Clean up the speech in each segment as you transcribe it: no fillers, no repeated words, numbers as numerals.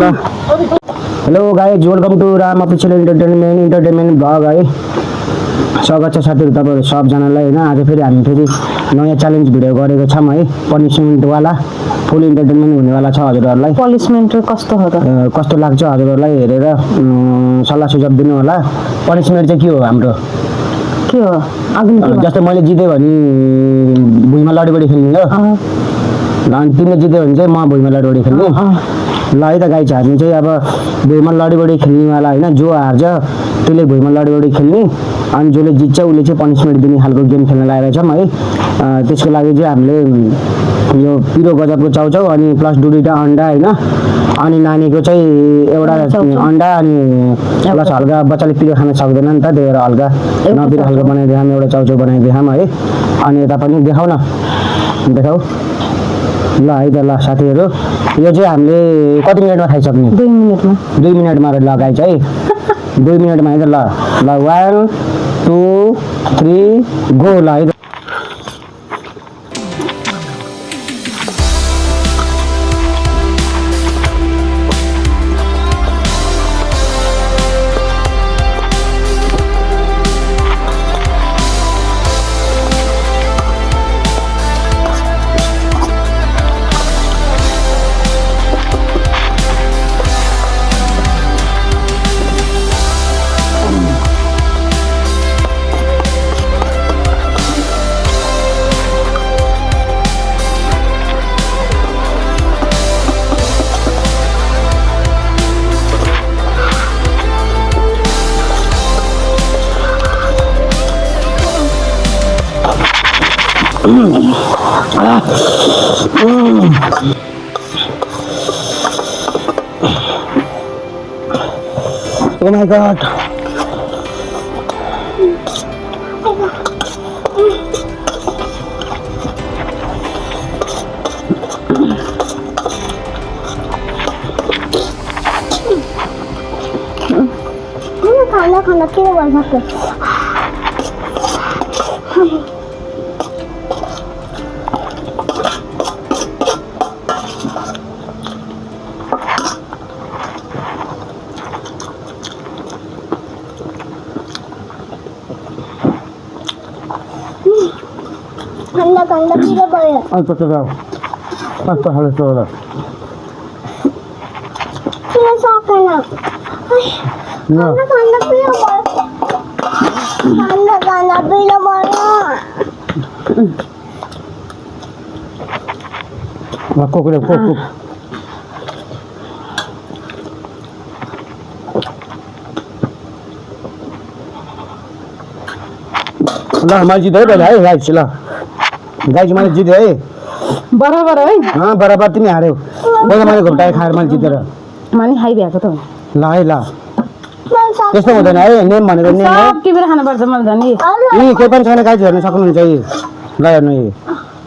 Hello guys, welcome to Ram official entertainment vlog है। स्वागत छ साथीहरू तपाईँहरू सबजनालाई होइन। आज फेरि हामी फेरि नयाँ च्यालेन्ज भिडियो गरेको छौँ है। पनिसमेन्टवाला फुल इन्टरटेनमेन्ट हुनेवाला छ हजुरहरूलाई। पनिसमेन्ट कस्तो हो त? कस्तो लाग्छ हजुरहरूलाई हेरेर सल्लाह सुझाव दिनु होला। पनिसमेन्ट चाहिँ के हो हाम्रो? के हो? जस्तै मैले जितेँ भने भुइँमा लडीबडी खेल्ने हो, अनि तिमीले जित्यो भने चाहिँ म भुइँमा लडीबडी खेल्ने। ल है त गाइज, हामी चाहिँ अब भुइँमा लडीबडी खेल्नेवाला होइन। जो हार्छ त्यसले भुइँमा लडीबडी खेल्ने, अनि जसले जित्छ उसले चाहिँ पनिसमेन्ट दिने खालको गेम खेल्न लागेको छौँ है। त्यसको लागि चाहिँ हामीले यो पिरो गजबको चाउचाउ अनि प्लस दुईवटा अन्डा होइन, अनि नानीको चाहिँ एउटा अन्डा अनि प्लस हल्का बच्चाले पिरो खान सक्दैन नि त, त्यही भएर हल्का नपिरो खालको बनाइदिएँ एउटा चाउचाउ बनाइदिएँ है। अनि यता पनि देखाऊ न, देखाऊ ल है त। ल साथीहरू, यो चाहिँ हामीले कति मिनटमा खाइसक्ने? 2 मिनटमा। 2 मिनटमा लगाइछ है। 2 मिनटमा है त। ल 1 2 3 गो। ल है त। Oh my god. खाना खाना के बोल सकते? ठंडा ठंडा पीला बोया। तो जाओ। तो हाले तो ला। पीला साकना। ना। ठंडा पीला बोया। ठंडा पीला बोया। कोक ले कोक। ल मैले जित्यो है गाइज। ल गाइज मैले जितेँ है। बराबर है। बराबर तिमी हार्यौ। मैले घुम्टाए खाएर मैले जितेर मानि खाइदिएको त। ल है। ल त्यस्तो हुँदैन है। नेम भनेको नेम हो। सब के बेला खानु पर्छ मलाई धनी। केही पनि छैन गाइज, हेर्न सक्नुहुन्छ है। ल हेर्नु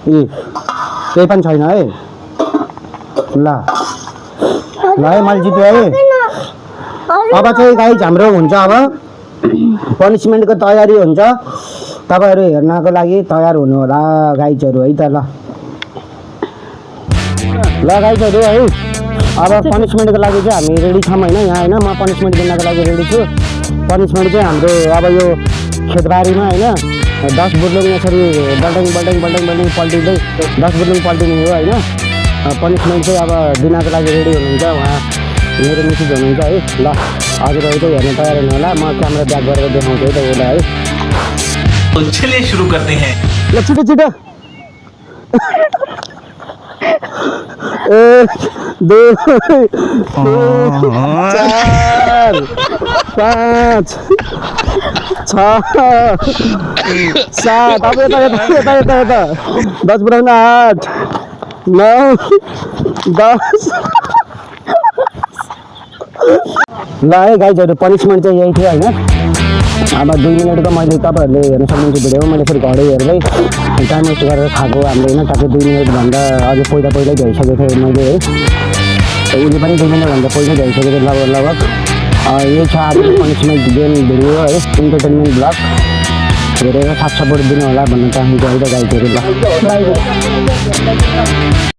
केही पनि छैन है। ल है मैले जितेँ है। अब चाहिँ गाइज हाम्रो हुन्छ अब पनिसमेन्टको तयारी हुन्छ। तपाईहरु हेर्नको लागि तयार हुनु होला गाइजहरु है त। ल गाइजहरु है, अब पनिसमेन्टको लागि चाहिँ हामी रेडी छौं हैन। यहाँ हैन, म पनिसमेन्ट दिनको लागि रेडी छु। पनिसमेन्ट चाहिँ हाम्रो अब यो खेतबारीमा हैन 10 बुर्लुङ यसरी बल्टिङ पल्टिँदै 10 बुर्लुङ पल्टिने हो हैन। पनिसमेन्ट चाहिँ अब दिनको लागि रेडी हुनुहुन्छ उहाँ मेरो मिसेज हुनुहुन्छ है। ल हजुरहरु चाहिँ हेर्न तयार हुनु होला। म क्यामेरा ब्याक गरेर देखाउँछु है त उलाई है। तो चलिए शुरू करते हैं। ल छिटो 1 2 4 5 6 7 अब यता 10 बुढाउन 8 9 10। ल है गाइजहरु, पनिसमेन्ट चाहिँ यही थियो हैन। अब 2 मिनटको मैले तपाईहरुले हेर्न सक्नुहुन्छ भिडियो। मैले फेरि घरै हेर्दै टाइम वेस्ट गरेर खाएको हामीले हैन। ट्याक्कै 2 मिनटभन्दा अझै पहिला भइसकेको थियो मैले है। उसले पनि 2 मिनटभन्दा पहिला भइसकेको थियो लगभग। यो छ आज पनिसमेन्ट गेम भिडियो है, इन्टरटेनमेन्ट ब्लग। हेरेर साथ सपोर्ट दिनु होला भन्न चाहन्छु है त गाइजहरु। ल